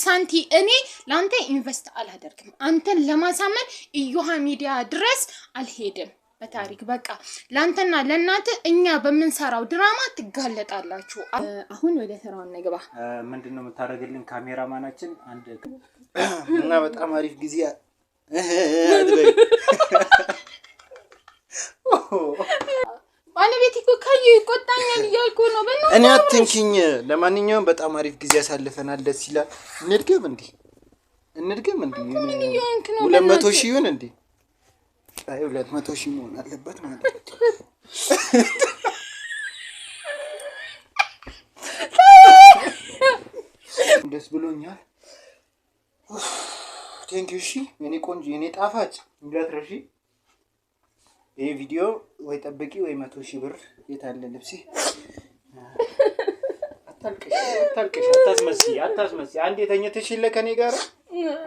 ሳንቲ እኔ ላንተ ኢንቨስት አላደርግም አንተን ለማሳመን ኢዮሃ ሚዲያ ድረስ አልሄድም በታሪክ በቃ ላንተና ለናተ እኛ በመንሰራው ድራማ ትጋለጣላችሁ አሁን ወደ ተራው እንግባ ምንድነው የምታረግልን ካሜራማናችን አንድ እና በጣም አሪፍ ጊዜ ባለቤት እኮ ካዩ ይቆጣኛል ይያልኩ ነው በእናትህ እኔ አትንኪኝ ለማንኛውም በጣም አሪፍ ጊዜ ያሳልፈናል ደስ ይላል እንድገም እንዴ 200 ሺህ ይሁን እንዴ አይ 200 ሺህ መሆን አለበት ማለት ደስ ብሎኛል ቴንክ ዩ ሺ የኔ ቆንጆ የኔ ጣፋጭ እንዳትረሺ ይሄ ቪዲዮ ወይ ጠብቂ ወይ 100 ሺህ ብር የታለ ልብሴ አታስመሲ አንዴ ተኝተሽለ ከኔ ጋር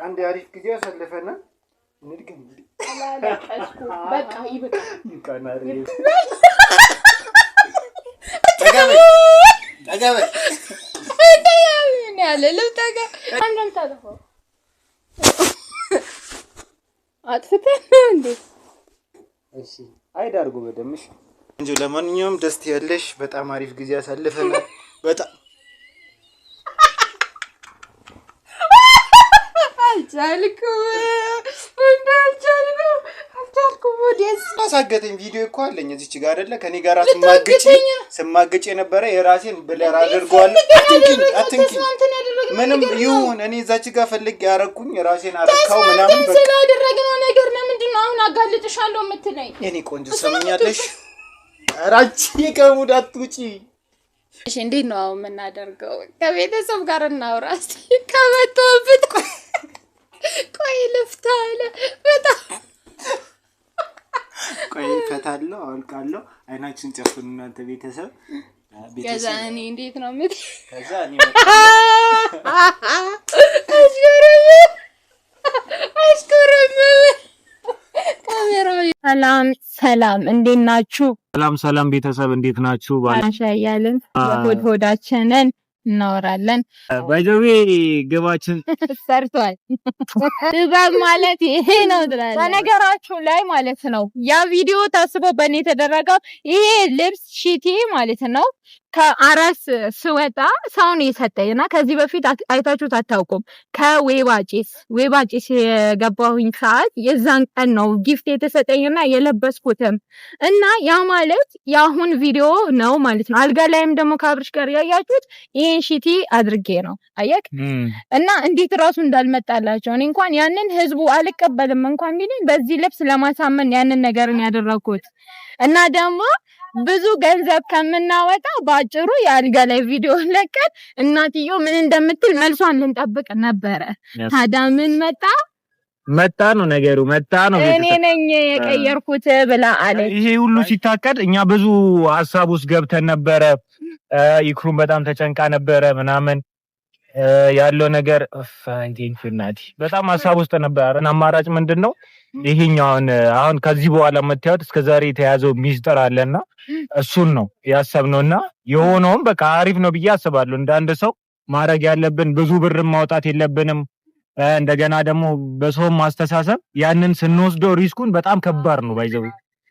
አንዴ አሪፍ ጊዜ ያሳልፈና እንድገም አላላቀስኩ በቃ ይበቃ ካናሪ እኔ ያለ ልብታጋ አንደም ታደፈው አጥፍተህ እንዴ እሺ አይዳርጉ በደምሽ እንጂ ለማንኛውም ደስት ያለሽ በጣም አሪፍ ጊዜ ያሳልፈናል በጣም አልቻልኩም ወዲስ ማሳገተኝ ቪዲዮ እኮ አለኝ እዚች ጋር አይደለ ከኔ ጋር ስማገጭ የነበረ የራሴን ብለር አድርጓል አትንኪ ምንም ይሁን እኔ እዛች ጋር ፈልግ ያረኩኝ የራሴን አረካው ምናምን በቃ ስላደረግነው ነገር ለምንድን ነው አሁን አጋልጥሻለሁ የምትለኝ የኔ ቆንጆ ሰምኛለሽ አራቺ ከሙድ አትውጪ እሺ እንዴት ነው አሁን የምናደርገው ከቤተሰብ ጋር እናውራ እስቲ ከመተውብት ቆይ ልፍታለ በጣም ቆይ ፈታለሁ አልቃለሁ አይናችን ጨፍኑ እናንተ ቤተሰብ ገዛኔ እንዴት ነው ምት ከዛኔ አሽከረም ካሜራው ሰላም እንዴት ናችሁ ሰላም ቤተሰብ እንዴት ናችሁ ባሻያልን ሆዳችንን እናወራለን ባይዘዌ ገባችን ሰርቷል ጥበብ ማለት ይሄ ነው ድራለ በነገራችሁ ላይ ማለት ነው ያ ቪዲዮ ታስቦ በኔ ተደረገው ይሄ ልብስ ሺቲ ማለት ነው ከአራስ ስወጣ ሳውን የሰጠኝና ከዚህ በፊት አይታችሁት አታውቁም ከዌባጪስ የገባሁኝ ሰዓት የዛን ቀን ነው ጊፍት የተሰጠኝና የለበስኩትም እና ያ ማለት ያሁን ቪዲዮ ነው ማለት ነው አልጋ ላይም ደግሞ ካብርሽ ጋር ያያችሁት ይሄን ሺቲ አድርጌ ነው አየክ እና እንዴት ራሱ እንዳልመጣላቸው እኔ እንኳን ያንን ህዝቡ አልቀበልም እንኳን ቢልኝ በዚህ ልብስ ለማሳመን ያንን ነገርን ያደረኩት እና ደግሞ ብዙ ገንዘብ ከምናወጣ ባጭሩ ያልጋ ላይ ቪዲዮ ለቀን እናትየው ምን እንደምትል መልሷን ልንጠብቅ ነበር ታዲያ ምን መጣ ነው ነገሩ መጣ ነው እኔ ነኝ የቀየርኩት ብላ አለ ይሄ ሁሉ ሲታቀድ እኛ ብዙ ሐሳብ ውስጥ ገብተን ነበር ይክሩም በጣም ተጨንቃ ነበር ምናምን ያለው ነገር ፋይንቲንፍናቲ በጣም ሐሳብ ውስጥ ነበር እና አማራጭ ምንድነው ይሄኛውን አሁን ከዚህ በኋላ መታየት እስከዛሬ የተያዘው ሚስጥር አለና እሱን ነው ያሰብነውና የሆነውም በቃ አሪፍ ነው ብዬ አስባለሁ እንደ አንድ ሰው ማረግ ያለብን ብዙ ብር ማውጣት የለብንም እንደገና ደግሞ በሰው ማስተሳሰብ ያንን ስንወስደው ሪስኩን በጣም ከባድ ነው ባይዘው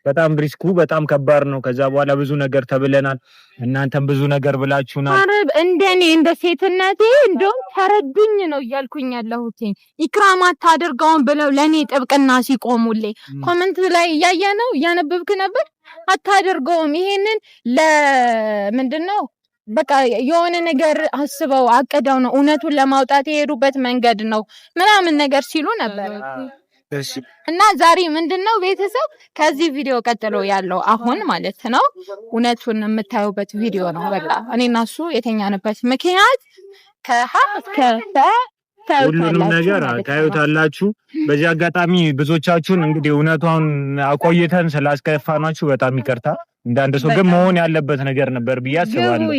በጣም ሪስኩ በጣም ከባድ ነው ከዛ በኋላ ብዙ ነገር ተብለናል እናንተም ብዙ ነገር ብላችሁናል አረብ እንደኔ እንደ ሴትነቴ እንደው ተረዱኝ ነው ያልኩኝ ያለሁት ኢክራም አታደርጋውን ብለው ለኔ ጥብቅና ሲቆሙልኝ ኮሜንት ላይ ያያነው ያነበብክ ነበር አታደርጋውም ይሄንን ለምንድነው በቃ የሆነ ነገር አስበው አቀዳው ነው እውነቱን ለማውጣት የሄዱበት መንገድ ነው ምናምን ነገር ሲሉ ነበር እና ዛሬ ምንድነው ቤተሰብ ከዚህ ቪዲዮ ቀጥሎ ያለው አሁን ማለት ነው እውነቱን የምታዩበት ቪዲዮ ነው በቃ እኔና እሱ የተኛንበት ምክንያት ሁሉንም ነገር ታዩታላችሁ በዚህ አጋጣሚ ብዙዎቻችሁን እንግዲህ እውነቱን አቆይተን ስላስከፋናችሁ በጣም ይቅርታ እንዳንድ ሰው ግን መሆን ያለበት ነገር ነበር ብያስባለሁ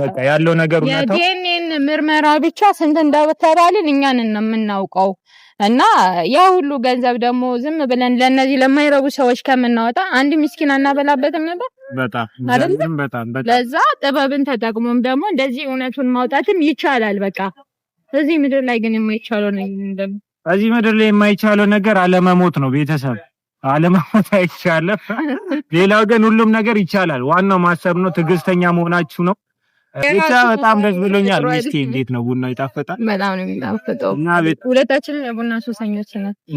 በቃ ያለው ነገር እውነታው የዲኤንኤን ምርመራ ብቻ ስንት እንዳወጣራልን እኛን እናምናውቀው እና ያ ሁሉ ገንዘብ ደግሞ ዝም ብለን ለነዚህ ለማይረቡ ሰዎች ከምናወጣ አንድ ምስኪና እናበላበትም ነበር በጣም ለዛ ጥበብን ተጠቅሞም ደግሞ እንደዚህ እውነቱን ማውጣትም ይቻላል በቃ እዚህ ምድር ላይ ግን የማይቻለው ነገር እዚህ ምድር ላይ የማይቻለው ነገር አለመሞት ነው ቤተሰብ አለመሞት አይቻልም ሌላው ግን ሁሉም ነገር ይቻላል ዋናው ማሰብ ነው ትዕግስተኛ መሆናችሁ ነው ብቻ በጣም ደስ ብሎኛል ሚስቴ እንዴት ነው ቡናው ይጣፍጣል በጣም ነው የሚጣፍጠው ሁለታችን የቡና ሱሰኞች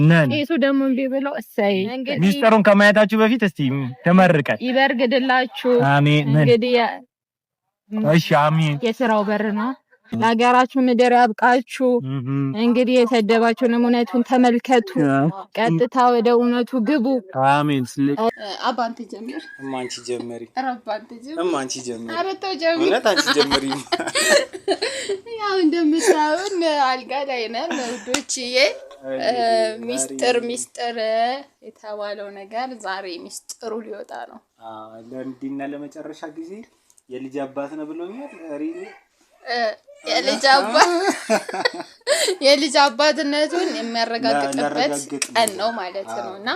ነን እሱ ደግሞ ቢበለው እሰይ ሚስጥሩን ከማየታችሁ በፊት እስቲ ተመርቀን ይበርግድላችሁ አሜን እንግዲህ እሺ አሜን የሥራው በር ነው ለሀገራችሁ ምድር ያብቃችሁ እንግዲህ የተደባችሁን እውነቱን ተመልከቱ ቀጥታ ወደ እውነቱ ግቡ አሜን አባንተ ጀምር እማንቺ ጀምሪ አባንተ ጀምር እማንቺ ጀምሪ አረተው ጀምር እውነት አንቺ ጀምሪ ያው እንደምታዩን አልጋ ላይ ነን ውዶችዬ ሚስጥር የተባለው ነገር ዛሬ ሚስጥሩ ሊወጣ ነው ለእንዲና ለመጨረሻ ጊዜ የልጅ አባት ነው ብሎኛል ሪሊ የልጅ አባትነቱን የሚያረጋግጥበት ቀን ነው ማለት ነውና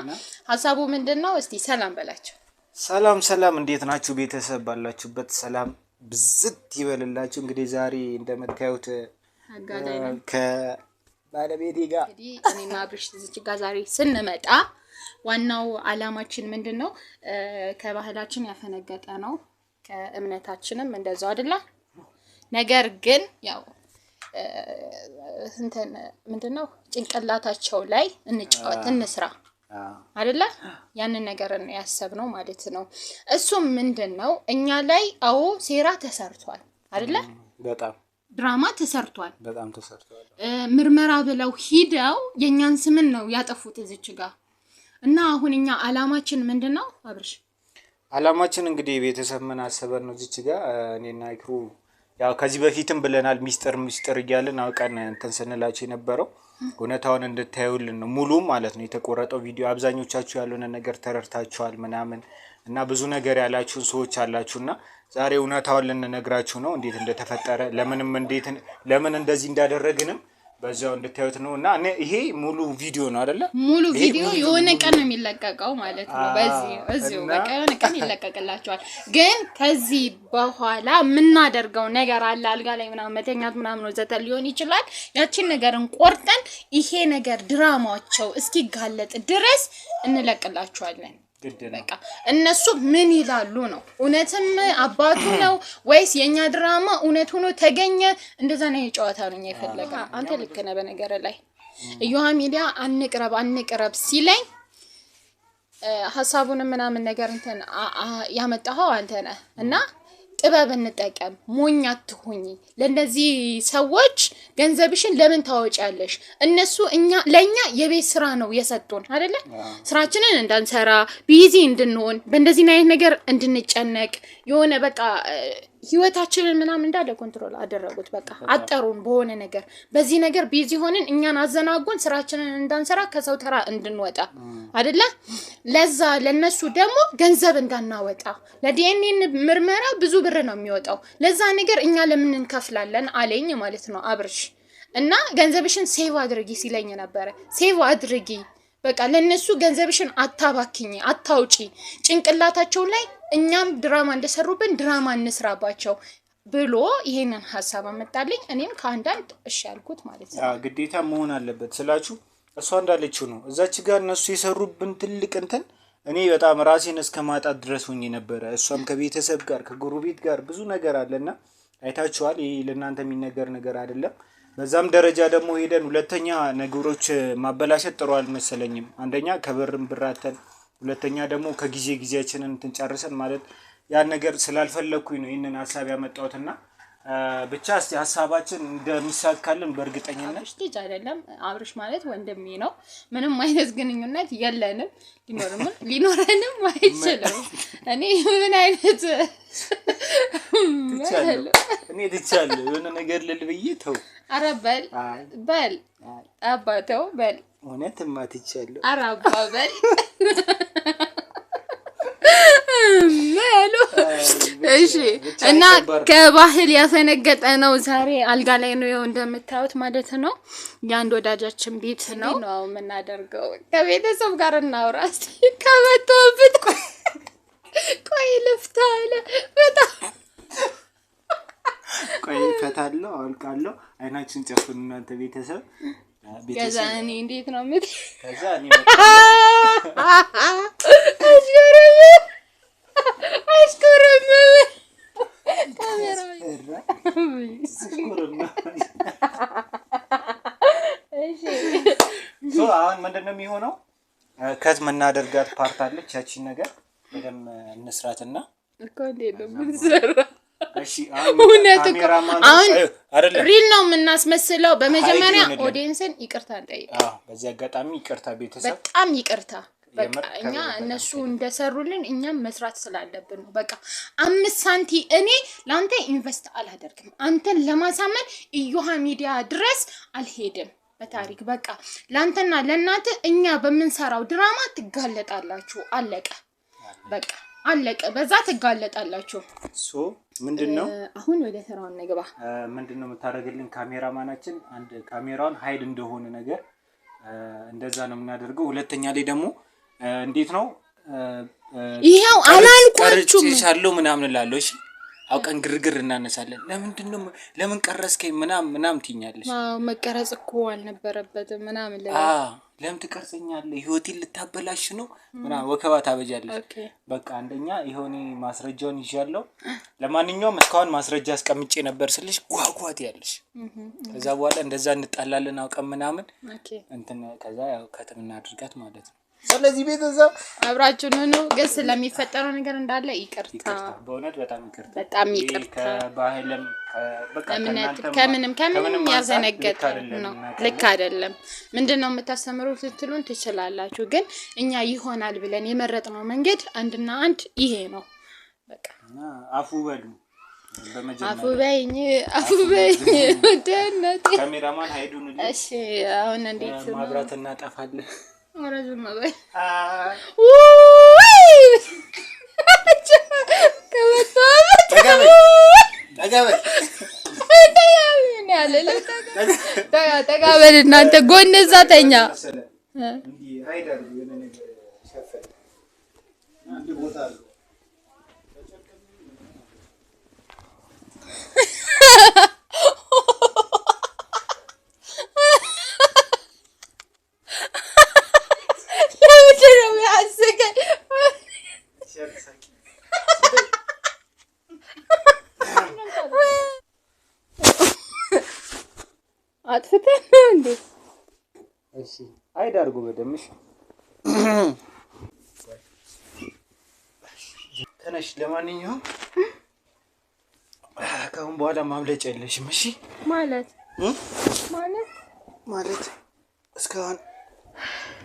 ሐሳቡ ምንድነው እስቲ ሰላም በላችሁ ሰላም እንዴት ናችሁ ቤተሰብ ባላችሁበት ሰላም ብዝት ይበልላችሁ እንግዲህ ዛሬ እንደምታዩት ከባለቤቴ ጋር እንግዲህ እኔና አብርሽ እዚህ ጋር ዛሬ ስንመጣ ዋናው አላማችን ምንድነው ከባህላችን ያፈነገጠ ነው ከእምነታችንም እንደዛው አይደለ ነገር ግን ያው ምንድነው ጭንቅላታቸው ላይ እንጫወት እንስራ አይደለ ያንን ነገር ነው ያሰብነው ማለት ነው እሱም ምንድነው እኛ ላይ አዎ ሴራ ተሰርቷል አይደለ በጣም ድራማ ተሰርቷል ምርመራ ብለው ሂደው የኛን ስምን ነው ያጠፉት እዚች ጋር እና አሁን እኛ አላማችን ምንድነው አብርሽ አላማችን እንግዲህ ቤተሰብ ምን አሰበን ነው እዚች ጋር እኔና ይክሩ ያው ከዚህ በፊትም ብለናል ሚስጥር እያልን አውቀን እንትን ስንላችሁ የነበረው እውነታውን እንድታዩልን ነው ሙሉ ማለት ነው የተቆረጠው ቪዲዮ አብዛኞቻችሁ ያሉን ነገር ተረርታችኋል ምናምን እና ብዙ ነገር ያላችሁን ሰዎች አላችሁና ዛሬ እውነታውን ልንነግራችሁ ነው እንዴት እንደተፈጠረ ለምን እንደዚህ እንዳደረግንም በዛው እንድታዩት ነውና ይሄ ሙሉ ቪዲዮ ነው አይደለ ሙሉ ቪዲዮ የሆነ ቀን ነው የሚለቀቀው ማለት ነው በዚሁ በቃ የሆነ ቀን ይለቀቅላችኋል ግን ከዚህ በኋላ ምናደርገው ነገር አለ አልጋ ላይ ምናምን መተኛት ምናምን ነው ዘተ ሊሆን ይችላል ያቺን ነገርን ቆርጠን ይሄ ነገር ድራማቸው እስኪጋለጥ ድረስ እንለቅላችኋለን በቃ እነሱ ምን ይላሉ ነው እውነትም አባቱ ነው ወይስ የኛ ድራማ እውነት ሆኖ ተገኘ እንደዛ ነው የጨዋታ ነው የፈለገ አንተ ልክ ነህ በነገር ላይ እዩሃ ሚዲያ አንቅረብ ሲለኝ ሐሳቡን ምናምን ነገር እንትን ያመጣው አንተ ነህ እና ጥበብ እንጠቀም ሞኝ አትሁኚ ለነዚህ ሰዎች ገንዘብሽን ለምን ታወጪያለሽ እነሱ ለኛ የቤት ስራ ነው የሰጡን አይደለ ስራችንን እንዳንሰራ ቢዚ እንድንሆን በእንደዚህ አይነት ነገር እንድንጨነቅ የሆነ በቃ ህይወታችንን ምናምን እንዳለ ኮንትሮል አደረጉት በቃ አጠሩን በሆነ ነገር በዚህ ነገር ቢዚ ሆነን እኛን አዘናጉን ስራችንን እንዳንሰራ ከሰው ተራ እንድንወጣ አይደለ ለዛ ለነሱ ደግሞ ገንዘብ እንዳናወጣ ለዲኤንኤ ምርመራ ብዙ ብር ነው የሚወጣው ለዛ ነገር እኛ ለምን እንከፍላለን አለኝ ማለት ነው አብርሽ እና ገንዘብሽን ሴቭ አድርጊ ሲለኝ ነበር ሴቭ አድርጊ በቃ ለነሱ ገንዘብሽን አታባክኝ አታውጪ ጭንቅላታቸው ላይ እኛም ድራማ እንደሰሩብን ድራማ እንስራባቸው ብሎ ይሄንን ሐሳብ አመጣልኝ እኔም ከአንዳንድ እሺ ያልኩት ማለት ነው ግዴታ መሆን አለበት ስላችሁ እሷ እንዳለችው ነው እዛች ጋር እነሱ የሰሩብን ትልቅ እንትን እኔ በጣም ራሴን እስከማጣት ድረስ ሆኜ ነበር እሷም ከቤተሰብ ጋር ከጎረቤት ጋር ብዙ ነገር አለና አይታችኋል ይሄ ለእናንተ የሚነገር ነገር አይደለም በዛም ደረጃ ደግሞ ሄደን ሁለተኛ ነገሮች ማበላሸት ጥሩ አልመሰለኝም አንደኛ ከብርም ብራተን ሁለተኛ ደግሞ ከጊዜያችንን እንጨርሰን ማለት ያን ነገር ስላልፈለኩኝ ነው ይሄንን ሐሳብ ያመጣሁትና ብቻ እስቲ ሐሳባችን እንደሚሳካልን በእርግጠኝነት ልጅ አይደለም አብርሽ ማለት ወንድሜ ነው ምንም አይነት ግንኙነት የለንም ሊኖረንም አይችልም እኔ ምን አይነት እኔ ትቻለሁ የሆነ ነገር ልልብዬ ተው ኧረ በል አባተው በል እውነትማ ትቻለሁ ኧረ አባ በል እሺ እና ከባህል ያፈነገጠ ነው ዛሬ አልጋ ላይ ነው እንደምታዩት ማለት ነው ያንድ ወዳጃችን ቤት ነው የምናደርገው ከቤተሰብ ጋር እናውራ እስቲ ከመጣሁበት ቆይ ልፍታ አለ በጣም ቆይ ፈታለሁ አልቃለሁ አይናችን ጨፍኑ እናንተ ቤተሰብ ከዛ እኔ እንዴት ነው ምት ከዛ እኔ አሽከረም አሁን ምንድነው የሚሆነው ከት መናደርጋት ፓርት አለች ያቺን ነገር በደም እንስራትና እኮ እንዴት ነው ምንሰራ እሺ አሁን አይደለም ሪል ነው የምናስመስለው በመጀመሪያ ኦዲየንስን ይቅርታ እንጠይቅ በዚህ አጋጣሚ ይቅርታ ቤተሰብ በጣም ይቅርታ በቃ እኛ እነሱ እንደሰሩልን እኛም መስራት ስላለብን ነው በቃ 5 ሳንቲ እኔ ላንተ ኢንቨስት አላደርግም አንተን ለማሳመን ኢዮሃ ሚዲያ ድረስ አልሄድም በታሪክ በቃ ላንተና ለናንተ እኛ በመንሰራው ድራማ ትጋለጣላችሁ አለቀ በቃ አለቀ በዛ ትጋለጣላችሁ ምንድነው አሁን ወደ ተራውን ነገባ ምንድነው የምታደርግልን ካሜራማናችን አንድ ካሜራውን ሃይድ እንደሆነ ነገር እንደዛ ነው የምናደርገው ሁለተኛ ላይ ደግሞ እንዴት ነው ይሄው አላልኳችሁም ይቻለው ምናምን እላለሁ እሺ አውቀን ግርግር እናነሳለን ለምን ቀረስከኝ ምናምን ትኛለሽ መቀረጽ እኮ አልነበረበትም ምናምን ለምን ትቀርጸኛለህ ህይወቴን ልታበላሽ ነው ምናምን ወከባ ታበጃለሽ በቃ አንደኛ ይሄኔ ማስረጃውን ይዣለሁ ለማንኛውም እስካሁን ማስረጃ አስቀምጬ ነበር ስልሽ ጓጓት ያለሽ ከዛ በኋላ እንደዛ እንጣላለን አውቀን ምናምን እንትን ከዛ ያው ከተምና አድርጋት ማለት ነው ስለዚህ ቤተሰብ አብራችሁ ነው ግን ስለሚፈጠረው ነገር እንዳለ ይቅርታ በእውነት በጣም ይቅርታ ከባህልም በቃ ከምንም ያዘነገጠ ነው ልክ አይደለም ምንድነው የምታስተምሩት ስትሉን ትችላላችሁ ግን እኛ ይሆናል ብለን የመረጥነው መንገድ አንድና አንድ ይሄ ነው በቃ አፉ በሉ አፉ በይኝ ወደነቴ ካሜራማን ሃይዱን እሺ አሁን እንዴት ማብራት እናጠፋለን ወራጅም ማባይ ተጋበል እናንተ ጎን እዛ ተኛ አጥፍተን እንዴ እሺ አይዳርጉ በደምሽ ተነሽ ለማንኛውም ካሁን በኋላ ማምለጫ የለሽም እሺ ማለት እስካሁን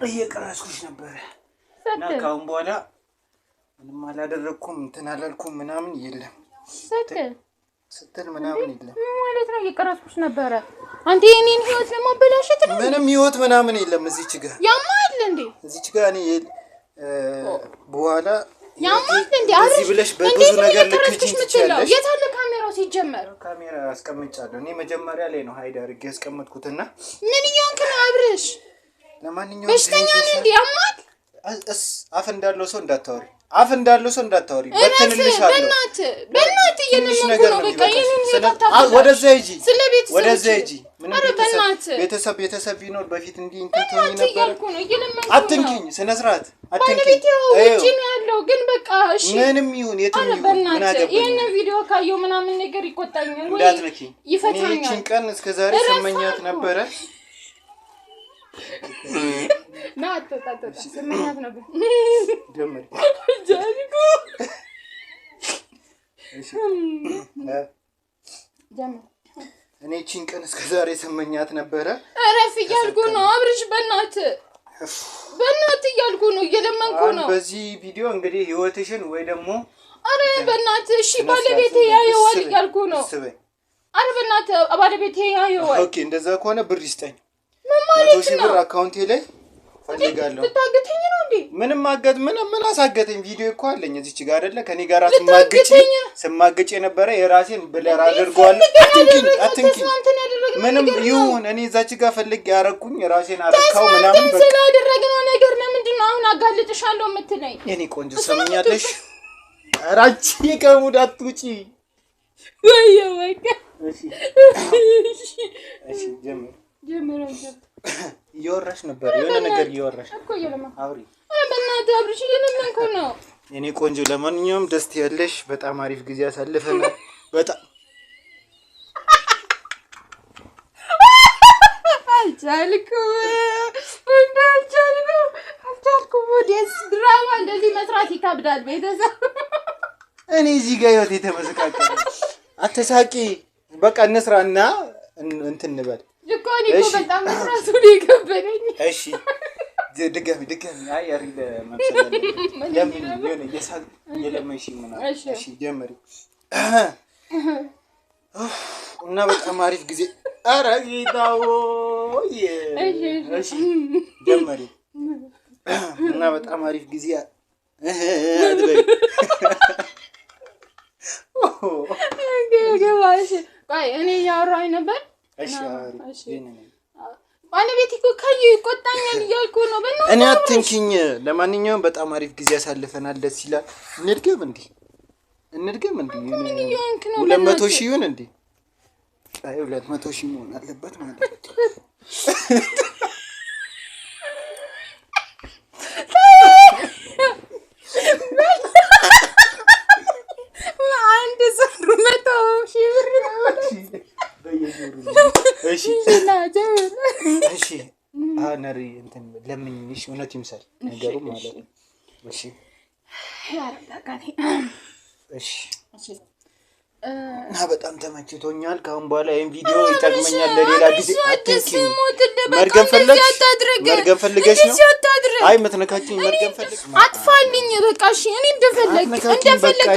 እየቀረስኩሽ ነበር እና ካሁን በኋላ ምንም አላደረኩም እንትን አላልኩም ምናምን የለም ስትል ምናምን የለም ማለት ነው እየቀረስኩሽ ነበር አንተ የኔን ህይወት ለማበላሸት ነው ምንም ህይወት ምናምን የለም እዚች ጋር ያማል እንዴ እዚች ጋር እኔ በኋላ ያማል እንዴ እዚህ ብለሽ በብዙ ነገር ልክልኝ ትችላለሽ የታለ ካሜራው ሲጀመር ካሜራ አስቀምጫለሁ እኔ መጀመሪያ ላይ ነው ሃይድ አድርጌ ያስቀመጥኩትና ምን ይያንክ ነው አብርሽ ለማንኛውም በሽተኛ ነኝ እንዴ ያማል አፍ እንዳለው ሰው እንዳታወሪ በትንልሻለሁ በእናት እየነመንኩ ነው በቃ ይሄንን ይፈታታል ወደዛ ሂጂ ምንም ቤተሰብ ቢኖር በፊት እንዲህ እንትን ትሆኚ ነበር አትንኪኝ ስነ ስርዓት አትንኪኝ እቺ ነው ያለው ግን በቃ እሺ ምንም ይሁን የትም ይሁን ምን አገባኝ ይሄን ቪዲዮ ካየው ምናምን ነገር ይቆጣኛል ወይ ይፈታኛል እቺን ቀን እስከ ዛሬ ሰመኛት ነበረ ናት ሰመኛት ነበር ደምር ጃሪኮ እሺ እኔ እቺን ቀን እስከ ዛሬ ሰመኛት ነበረ አረፍ እያልኩ ነው አብርሽ በእናት እያልኩ ነው እየለመንኩ ነው በዚህ ቪዲዮ እንግዲህ ህይወትሽን ወይ ደግሞ አረ በእናት እሺ ባለቤቴ ያየዋል እያልኩ ነው አረ በእናት ባለቤቴ ያየዋል ኦኬ እንደዛ ከሆነ ብር ይስጠኝ 100,000 ብር አካውንቴ ላይ ፈልጋለሁ ልታገተኝ ነው እንዴ ምንም ማገት ምን አሳገተኝ ቪዲዮ እኮ አለኝ እዚች ጋር አይደለ ከኔ ጋር ስማገጭ የነበረ የራሴን ብለር አድርጓል አትንኪ ምንም ይሁን እኔ እዛች ጋር ፈልግ ያረኩኝ የራሴን አረካው ምናምን በቃ ስላደረግነው ነገር ለምንድን ነው አሁን አጋልጥሻለሁ የምትለኝ የኔ ቆንጆ ሰምኛለሽ አራቺ ከሙዳት ውጪ ወይ እሺ ጀምር እየወራሽ ነበር የሆነ ነገር እየወራሽ እኮ አውሪ በእናትህ አብርሽ እየለመንኩ ነው የኔ ቆንጆ ለማንኛውም ደስ ያለሽ በጣም አሪፍ ጊዜ አሳልፈናል በጣም አልቻልኩም ወዴስ ድራማ እንደዚህ መስራት ይከብዳል ቤተሰብ እኔ እዚህ ጋር ህይወት የተመሰቃቀለ አትሳቂ በቃ እንስራና እንትን እንበል ልኮኒ እኮ በጣም መስራቱ ይከበደኝ እሺ ድገሚ አይ ያሪለ መሰለኝ ለምን የሆነ የሳቅ የለመሽ ምናምን እሺ ጀመሪ እና በጣም አሪፍ ጊዜ ኧረ ጌታው እሺ ጀመሪ እና በጣም አሪፍ ጊዜ አድበይ ገባሽ ቆይ እኔ ያወራኝ ነበር እሺ ባለቤቴ እኮ ከዩ ይቆጣኛል እያልኩ ነው በእናትህ እኔ አትንኪኝ ለማንኛውም በጣም አሪፍ ጊዜ ያሳልፈናል ደስ ይላል እንድገም እንዴ 200 ሺህ ይሁን እንዴ አይ 200 ሺህ መሆን አለበት ማለት አንድ ሰሩ 100 ሺህ ብር እሺ እሺ አነሪ እንትን ለምንሽ እውነት ይምሰል ነገሩ ማለት ነው እሺ ያረጋጋኝ እሺ እና በጣም ተመችቶኛል ካሁን በኋላ ይሄን ቪዲዮ ይጠቅመኛል ለሌላ ጊዜ አትንኪኝ መርገም ፈልገሽ ነው አይ መተነካችኝ መርገም ፈልገሽ አጥፋልኝ በቃ እሺ እኔ እንደፈለክ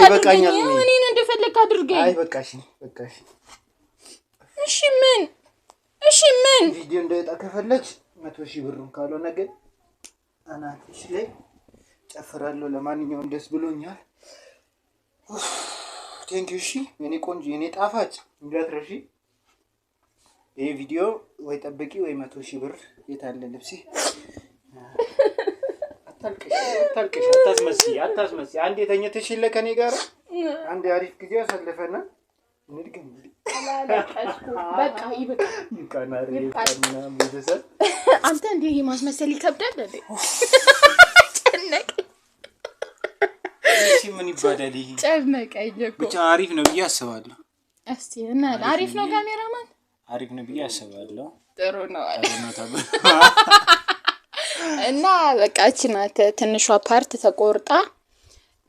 አድርገኝ እኔ እንደፈለክ አድርገኝ አይ በቃ እሺ እሺ ምን ቪዲዮ እንዳይጣ ከፈለግሽ 100 ሺህ ብሩን ካልሆነ ግን አናትሽ ላይ ጨፍራለሁ ለማንኛውም ደስ ብሎኛል ቴንክ ዩ እሺ የኔ ቆንጆ የኔ ጣፋጭ እንዳትረሺ ይሄ ቪዲዮ ወይ ጠብቂ ወይ 100 ሺህ ብር የታለ ልብሴ አታልቅሽ አታስመስይ አንዴ ተኝተሽለ ከኔ ጋር አንዴ አሪፍ ጊዜ አሳልፈና እንድገም በቃ ይበቃና ቤተሰብ አንተ እንዴ ማስመሰል ይከብዳል እንዴ ጨነቀኝ እሺ ምን ይባላል ይሄ ጨነቀኝ እኮ ብቻ አሪፍ ነው ብዬ አስባለሁ እስቲ እና አሪፍ ነው ካሜራማን አሪፍ ነው ብዬ አስባለሁ ጥሩ ነው እና በቃ እቺ ናት ትንሿ ፓርት ተቆርጣ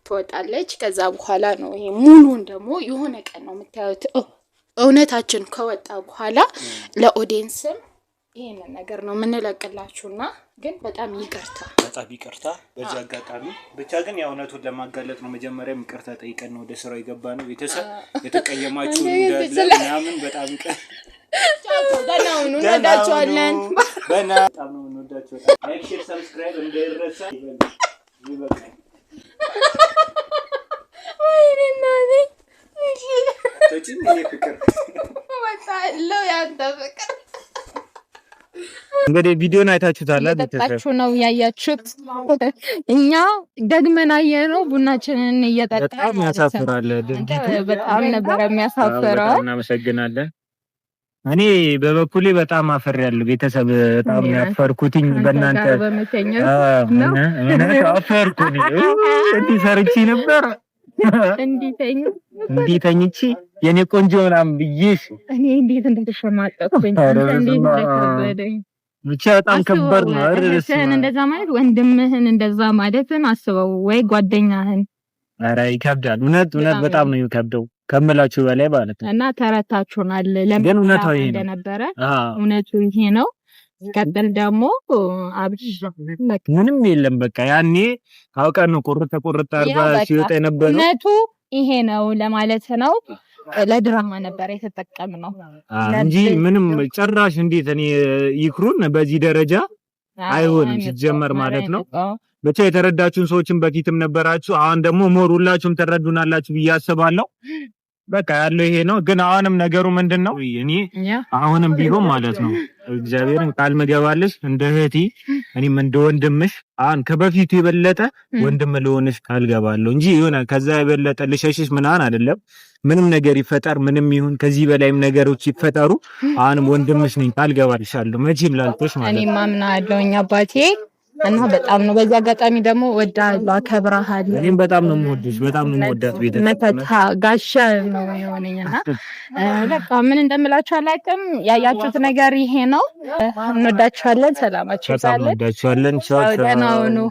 ትወጣለች ከዛ በኋላ ነው ይሄ ሙሉን ደግሞ የሆነ ቀን ነው የምታዩት እውነታችን ከወጣ በኋላ ለኦዲየንስም ይሄንን ነገር ነው የምንለቅላችሁና ግን በጣም ይቅርታ በዚህ አጋጣሚ ብቻ ግን ያው እውነቱን ለማጋለጥ ነው መጀመሪያ ይቅርታ ጠይቀን ነው ወደ ስራው የገባነው ቤተሰብ የተቀየማችሁ እንዳለ ምናምን በጣም ደናውኑ ወዳችኋለን በጣም ነው እንወዳችኋለን ላይክ ሼር ሰብስክራይብ እንዳይረሳ ይበቃል ወይኔና ነኝ ተጭኝ ፍቅር ወጣለው ያንተ ፍቅር እንግዲህ ቪዲዮን አይታችሁታል አይታችሁ ነው ያያችሁት እኛ ደግመን አየነው ቡናችንን እየጠጣን በጣም ያሳፍራል በጣም ነበር የሚያሳፍረው እናመሰግናለን እኔ በበኩሌ በጣም አፈርያለሁ ቤተሰብ በጣም ያፈርኩትኝ በእናንተ እኔ አፈርኩኝ እንዲህ ሰርቼ ነበር እንዲተኝቺ የኔ ቆንጆ ምናምን ብዬሽ እኔ እንዴት እንደተሸማቀቅኩኝ እንዴት እንደከበደኝ ብቻ በጣም ከባድ ነው እህትህን እንደዛ ማለት ወንድምህን እንደዛ ማለትን አስበው ወይ ጓደኛህን ኧረ ይከብዳል እውነት በጣም ነው የሚከብደው ከመላችሁ በላይ ማለት ነው እና ተረታችሁናል ለምን እንደነበረ እውነቱ ይሄ ነው ሲቀጥል ደግሞ አብርሽ ምንም የለም በቃ ያኔ አውቀን ነው ቁርጥ አርባ ሲወጣ የነበረው እውነቱ ይሄ ነው ለማለት ነው ለድራማ ነበር የተጠቀምነው እንጂ ምንም ጭራሽ እንዴት እኔ ይክሩን በዚህ ደረጃ አይሆንም ሲጀመር ማለት ነው ብቻ የተረዳችሁን ሰዎችን በፊትም ነበራችሁ አሁን ደግሞ ሞር ሁላችሁም ተረዱናላችሁ ብዬ አስባለሁ በቃ ያለው ይሄ ነው ግን አሁንም ነገሩ ምንድነው እኔ አሁንም ቢሆን ማለት ነው እግዚአብሔርን ቃል መገባልሽ እንደ እህቴ እኔም እንደ ወንድምሽ አሁን ከበፊቱ የበለጠ ወንድም ልሆንሽ ቃል ገባለሁ እንጂ የሆነ ከዛ የበለጠ ልሸሽሽ ምናምን አይደለም። ምንም ነገር ይፈጠር ምንም ይሁን ከዚህ በላይም ነገሮች ይፈጠሩ አሁንም ወንድምሽ ነኝ ቃል ገባልሻለሁ መቼም ላልኩሽ ማለት ነው። እኔ ማምናለሁኝ አባቴ እና በጣም ነው በዚህ አጋጣሚ ደግሞ ወዳለሁ አከብራለሁ። እኔም በጣም ነው የምወድሽ በጣም ነው የምወዳት ቤተሰብ መከታ ጋሻ ነው የሆነኝና በቃ ምን እንደምላችሁ አላውቅም። ያያችሁት ነገር ይሄ ነው። እንወዳችኋለን። ሰላማችሁ ይብዛልን። እንወዳችኋለን። ቻው ቻው።